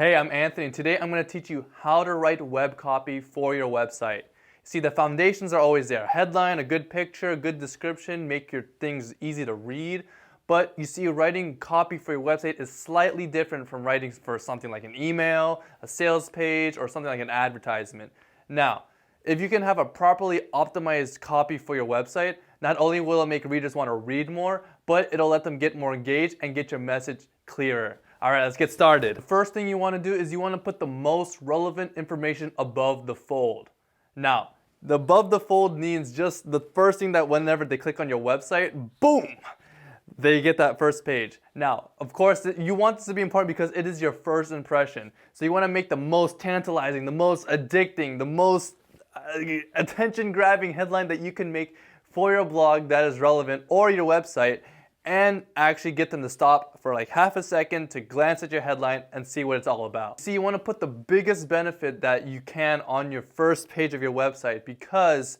Hey, I'm Anthony, and today I'm going to teach you how to write web copy for your website. See, the foundations are always there. Headline, a good picture, a good description, make your things easy to read. But you see, writing copy for your website is slightly different from writing for something like an email, a sales page, or something like an advertisement. Now, if you can have a properly optimized copy for your website, not only will it make readers want to read more, but it'll let them get more engaged and get your message clearer. All right, let's get started. The first thing you want to do is you want to put the most relevant information above the fold. Now, the above the fold means just the first thing that whenever they click on your website, boom, they get that first page. Now, of course, you want this to be important because it is your first impression. So you want to make the most tantalizing, the most addicting, the most attention-grabbing headline that you can make for your blog that is relevant or your website, and actually get them to stop for like half a second to glance at your headline and see what it's all about. See, you want to put the biggest benefit that you can on your first page of your website, because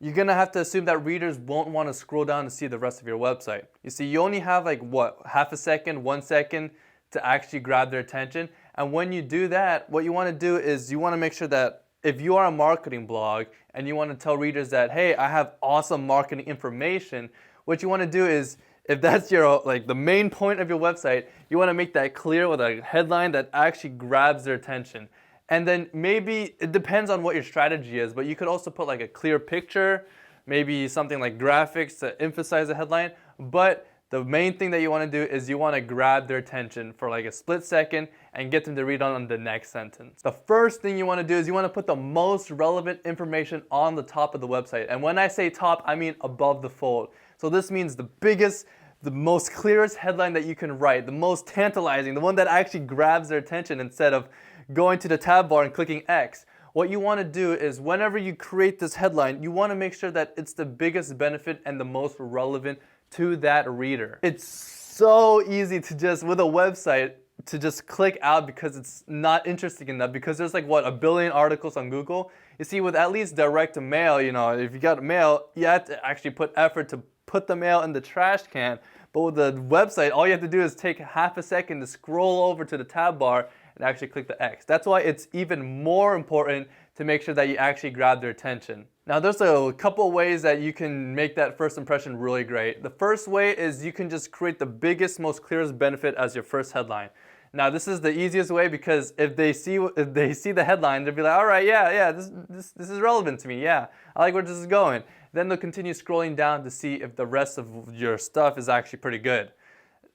you're going to have to assume that readers won't want to scroll down to see the rest of your website. You see, you only have like half a second, 1 second to actually grab their attention. And when you do that, what you want to do is you want to make sure that if you are a marketing blog and you want to tell readers that, hey, I have awesome marketing information, what you want to do is, if that's your the main point of your website, you want to make that clear with a headline that actually grabs their attention. And then maybe, it depends on what your strategy is, but you could also put like a clear picture, maybe something like graphics to emphasize the headline. But the main thing that you want to do is you want to grab their attention for like a split second and get them to read on the next sentence. The first thing you want to do is you want to put the most relevant information on the top of the website. And when I say top, I mean above the fold. So this means the biggest, the most clearest headline that you can write, the most tantalizing, the one that actually grabs their attention instead of going to the tab bar and clicking X. What you want to do is whenever you create this headline, you want to make sure that it's the biggest benefit and the most relevant to that reader. It's so easy to just, with a website, to just click out because it's not interesting enough, because there's like a billion articles on Google. You see, with at least direct to mail, if you got mail, you have to actually put effort to put the mail in the trash can. But with the website, all you have to do is take half a second to scroll over to the tab bar and actually click the X. That's why it's even more important to make sure that you actually grab their attention. Now, there's a couple ways that you can make that first impression really great. The first way is you can just create the biggest, most clearest benefit as your first headline. Now, this is the easiest way, because if they see the headline, they'll be like, all right, yeah, this is relevant to me. Yeah, I like where this is going. Then they'll continue scrolling down to see if the rest of your stuff is actually pretty good.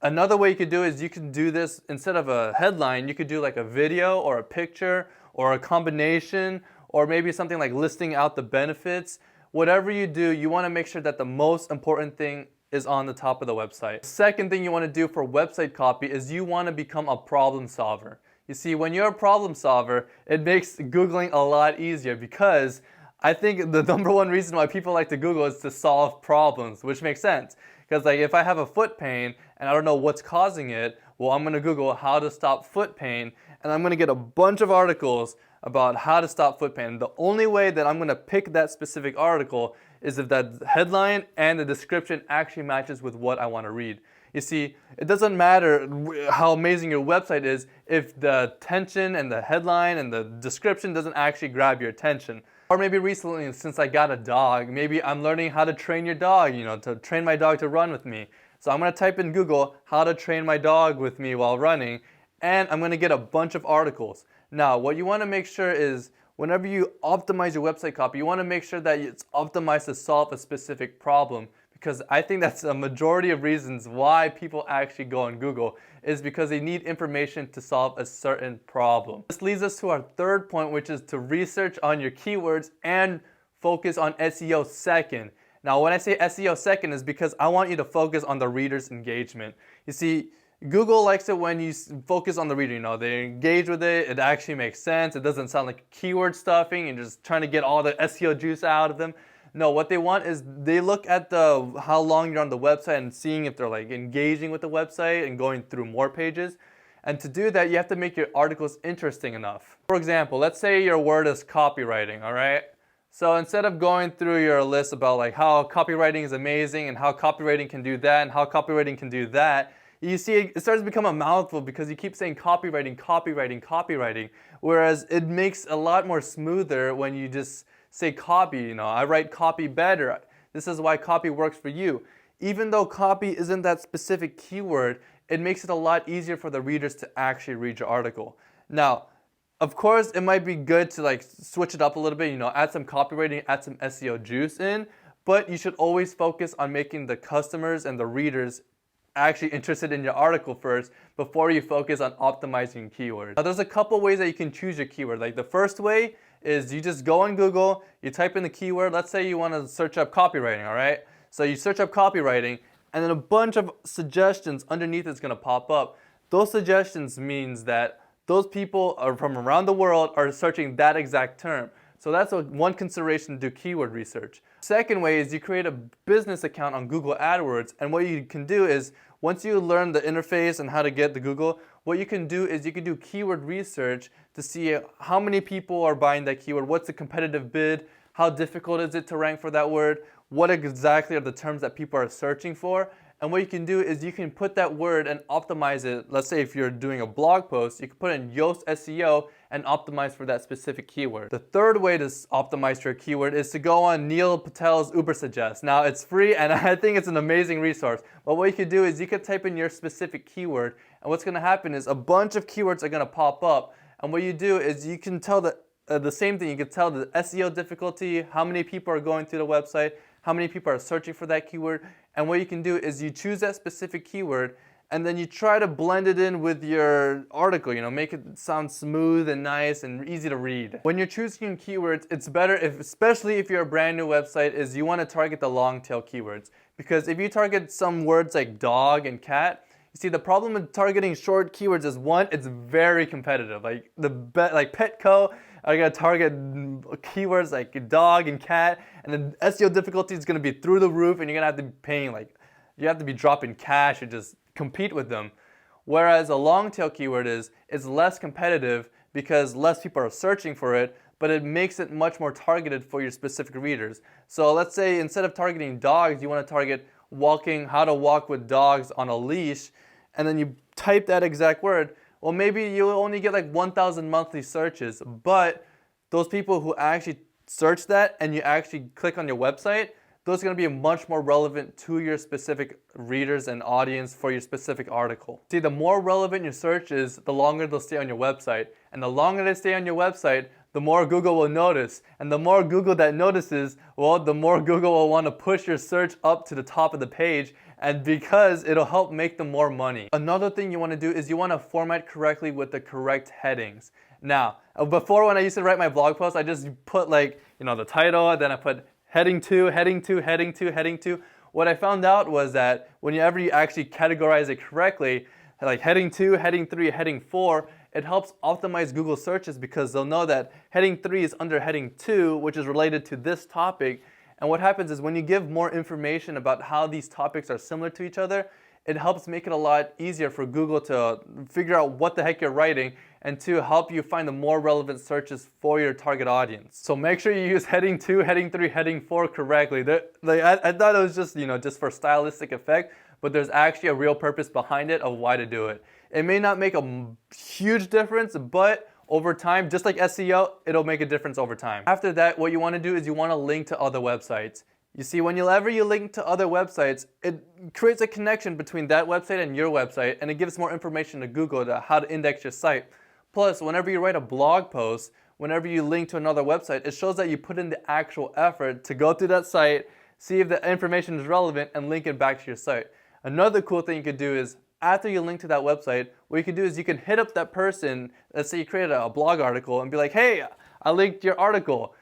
Another way you could do is you can do this instead of a headline, you could do like a video or a picture or a combination, or maybe something like listing out the benefits. Whatever you do, you want to make sure that the most important thing is on the top of the website. The second thing you want to do for website copy is you want to become a problem solver. You see, when you're a problem solver, it makes Googling a lot easier, because I think the number one reason why people like to Google is to solve problems, which makes sense. Because like if I have a foot pain and I don't know what's causing it, well, I'm going to Google how to stop foot pain, and I'm going to get a bunch of articles about how to stop foot pain. The only way that I'm going to pick that specific article is if that headline and the description actually matches with what I want to read. You see, it doesn't matter how amazing your website is if the attention and the headline and the description doesn't actually grab your attention. Or maybe recently, since I got a dog, maybe I'm learning how to train your dog, to train my dog to run with me. So I'm going to type in Google, how to train my dog with me while running, and I'm going to get a bunch of articles. Now, what you want to make sure is whenever you optimize your website copy, you want to make sure that it's optimized to solve a specific problem, because I think that's a majority of reasons why people actually go on Google, is because they need information to solve a certain problem. This leads us to our third point, which is to research on your keywords and focus on SEO second. Now, when I say SEO second, is because I want you to focus on the reader's engagement. You see, Google likes it when you focus on the reader. They engage with it, it actually makes sense, it doesn't sound like keyword stuffing and just trying to get all the SEO juice out of them. No, what they want is they look at how long you're on the website and seeing if they're like engaging with the website and going through more pages. And to do that, you have to make your articles interesting enough. For example, let's say your word is copywriting, all right? So instead of going through your list about like how copywriting is amazing and how copywriting can do that and how copywriting can do that, you see it starts to become a mouthful because you keep saying copywriting, copywriting, copywriting, whereas it makes a lot more smoother when you just say copy. I write copy better. This is why copy works for you. Even though copy isn't that specific keyword, it makes it a lot easier for the readers to actually read your article. Now, of course, it might be good to switch it up a little bit, add some copywriting, add some SEO juice in, but you should always focus on making the customers and the readers actually interested in your article first before you focus on optimizing keywords. Now, there's a couple ways that you can choose your keyword. The first way is you just go on Google, you type in the keyword. Let's say you want to search up copywriting, all right? So you search up copywriting, and then a bunch of suggestions underneath is going to pop up. Those suggestions means that those people are from around the world are searching that exact term. So that's one consideration to do keyword research. Second way is you create a business account on Google AdWords, and what you can do is once you learn the interface and how to get the Google, what you can do is you can do keyword research to see how many people are buying that keyword, what's the competitive bid, how difficult is it to rank for that word, what exactly are the terms that people are searching for. And what you can do is you can put that word and optimize it. Let's say if you're doing a blog post, you can put in Yoast SEO and optimize for that specific keyword. The third way to optimize your keyword is to go on Neil Patel's Ubersuggest. Now it's free and I think it's an amazing resource. But what you could do is you could type in your specific keyword, and what's going to happen is a bunch of keywords are going to pop up. And what you do is you can tell the same thing. You can tell the SEO difficulty, how many people are going through the website, how many people are searching for that keyword. And what you can do is you choose that specific keyword and then you try to blend it in with your article, make it sound smooth and nice and easy to read. When you're choosing keywords, it's better, especially if you're a brand new website, is you want to target the long tail keywords. Because if you target some words like dog and cat, you see the problem with targeting short keywords is one, it's very competitive. Like Petco are going to target keywords like dog and cat, and the SEO difficulty is going to be through the roof, and you're going to have to be paying you have to be dropping cash and just compete with them. Whereas a long tail keyword it's less competitive because less people are searching for it, but it makes it much more targeted for your specific readers. So let's say instead of targeting dogs, you want to target how to walk with dogs on a leash, and then you type that exact word. Well, maybe you'll only get 1,000 monthly searches, but those people who actually search that and you actually click on your website, those are going to be much more relevant to your specific readers and audience for your specific article. See, the more relevant your search is, the longer they'll stay on your website. And the longer they stay on your website, the more Google will notice. And the more Google that notices, well, the more Google will want to push your search up to the top of the page, and because it'll help make them more money. Another thing you want to do is you want to format correctly with the correct headings. Now, before when I used to write my blog posts, I just put the title, then I put heading 2, heading 2, heading 2, heading 2. What I found out was that whenever you actually categorize it correctly, like heading 2, heading 3, heading 4, it helps optimize Google searches because they'll know that heading 3 is under heading 2, which is related to this topic. And what happens is when you give more information about how these topics are similar to each other, it helps make it a lot easier for Google to figure out what the heck you're writing and to help you find the more relevant searches for your target audience. So make sure you use heading 2, heading 3, heading 4 correctly. I thought it was just for stylistic effect, but there's actually a real purpose behind it of why to do it. It may not make a huge difference, but over time, just like SEO, it'll make a difference over time. After that, what you want to do is you want to link to other websites. You see, whenever you link to other websites, it creates a connection between that website and your website, and it gives more information to Google to how to index your site. Plus, whenever you write a blog post, whenever you link to another website, it shows that you put in the actual effort to go through that site, see if the information is relevant, and link it back to your site. Another cool thing you could do is, after you link to that website, what you can do is you can hit up that person. Let's say you created a blog article and be like, hey, I linked your article.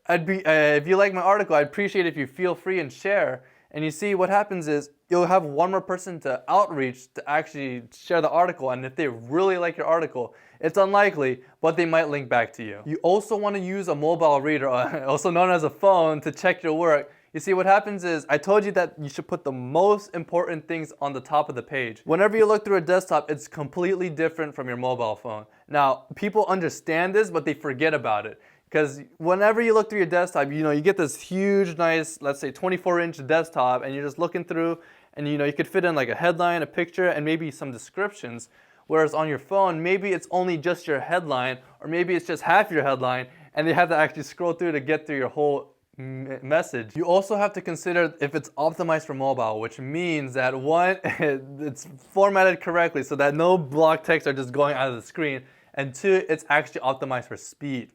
If you like my article, I'd appreciate if you feel free and share. And you see what happens is you'll have one more person to outreach to actually share the article. And if they really like your article, it's unlikely, but they might link back to you. You also want to use a mobile reader, also known as a phone, to check your work. You see, what happens is, I told you that you should put the most important things on the top of the page. Whenever you look through a desktop, it's completely different from your mobile phone. Now, people understand this, but they forget about it. Because whenever you look through your desktop, you get this huge, nice, let's say 24-inch desktop, and you're just looking through, and you could fit in like a headline, a picture, and maybe some descriptions. Whereas on your phone, maybe it's only just your headline, or maybe it's just half your headline, and they have to actually scroll through to get through your whole message. You also have to consider if it's optimized for mobile, which means that one, it's formatted correctly so that no block text are just going out of the screen, and two, it's actually optimized for speed.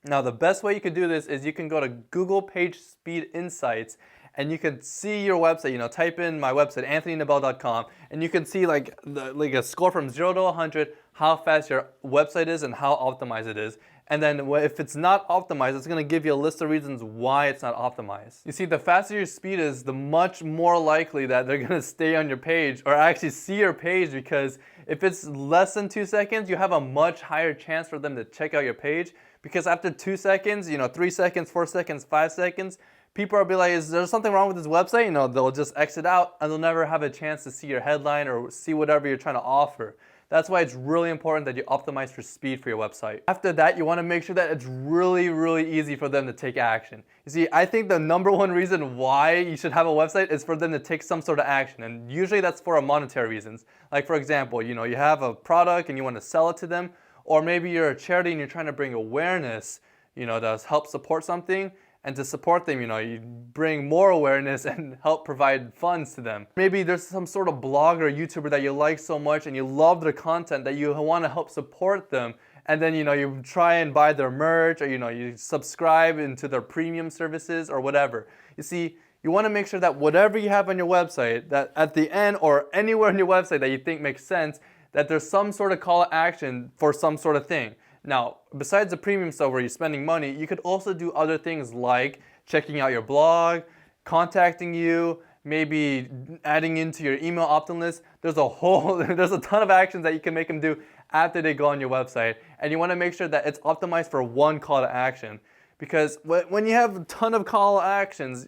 Now, the best way you can do this is you can go to Google Page Speed Insights, and you can see your website. Type in my website, anthonynobel.com, and you can see like a score from 0 to 100, how fast your website is and how optimized it is. And then if it's not optimized, it's going to give you a list of reasons why it's not optimized. You see, the faster your speed is, the much more likely that they're going to stay on your page or actually see your page, because if it's less than 2 seconds, you have a much higher chance for them to check out your page, because after 2 seconds, 3 seconds, 4 seconds, 5 seconds, people will be like, is there something wrong with this website? They'll just exit out and they'll never have a chance to see your headline or see whatever you're trying to offer. That's why it's really important that you optimize for speed for your website. After that, you want to make sure that it's really, really easy for them to take action. You see, I think the number one reason why you should have a website is for them to take some sort of action. And usually that's for monetary reasons. Like, for example, you have a product and you want to sell it to them, or maybe you're a charity and you're trying to bring awareness, to help support something. And to support them, you bring more awareness and help provide funds to them. Maybe there's some sort of blogger or YouTuber that you like so much and you love their content that you want to help support them. And then, you try and buy their merch, or, you subscribe into their premium services or whatever. You see, you want to make sure that whatever you have on your website, that at the end or anywhere on your website that you think makes sense, that there's some sort of call to action for some sort of thing. Now, besides the premium stuff where you're spending money, you could also do other things like checking out your blog, contacting you, maybe adding into your email opt-in list. There's a ton of actions that you can make them do after they go on your website. And you want to make sure that it's optimized for one call to action. Because when you have a ton of call to actions,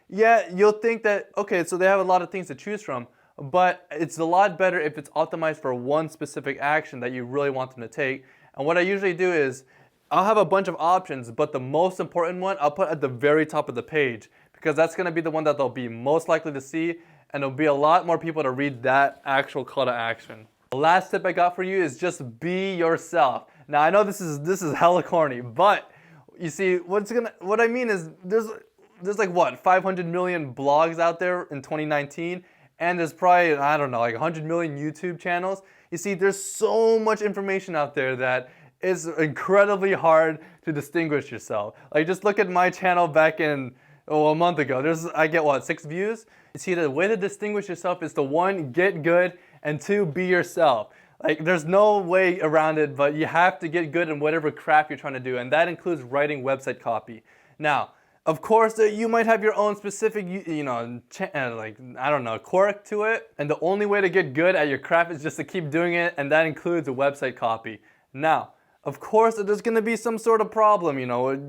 you'll think that, okay, so they have a lot of things to choose from. But it's a lot better if it's optimized for one specific action that you really want them to take. And what I usually do is I'll have a bunch of options, but the most important one I'll put at the very top of the page, because that's going to be the one that they'll be most likely to see, and there'll be a lot more people to read that actual call to action. The last tip I got for you is just be yourself. Now, I know this is hella corny, but you see, what I mean is there's like what, 500 million blogs out there in 2019, and there's probably, I don't know, like 100 million YouTube channels. You see, there's so much information out there that it's incredibly hard to distinguish yourself. Like, just look at my channel back in, a month ago. I get what, 6 views? You see, the way to distinguish yourself is to, 1, get good, and 2, be yourself. Like, there's no way around it, but you have to get good in whatever crap you're trying to do, and that includes writing website copy. Now, of course, you might have your own specific, quirk to it. And the only way to get good at your craft is just to keep doing it, and that includes a website copy. Now, of course, there's going to be some sort of problem,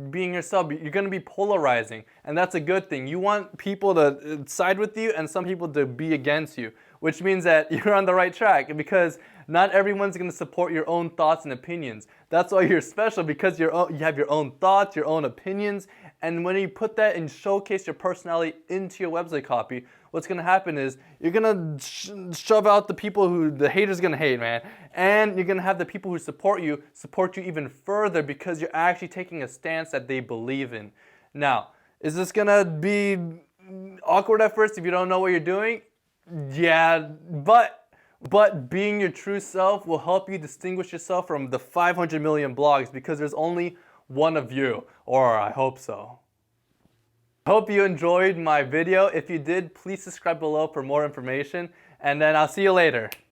being yourself. You're going to be polarizing, and that's a good thing. You want people to side with you and some people to be against you, which means that you're on the right track, because not everyone's going to support your own thoughts and opinions. That's why you're special, because you have your own thoughts, your own opinions, and when you put that and showcase your personality into your website copy, what's going to happen is you're going to shove out the people who the haters going to hate, man. And you're going to have the people who support you even further, because you're actually taking a stance that they believe in. Now, is this going to be awkward at first if you don't know what you're doing? Yeah, but being your true self will help you distinguish yourself from the 500 million blogs, because there's only one of you, or I hope so. I hope you enjoyed my video. If you did, please subscribe below for more information, and then I'll see you later.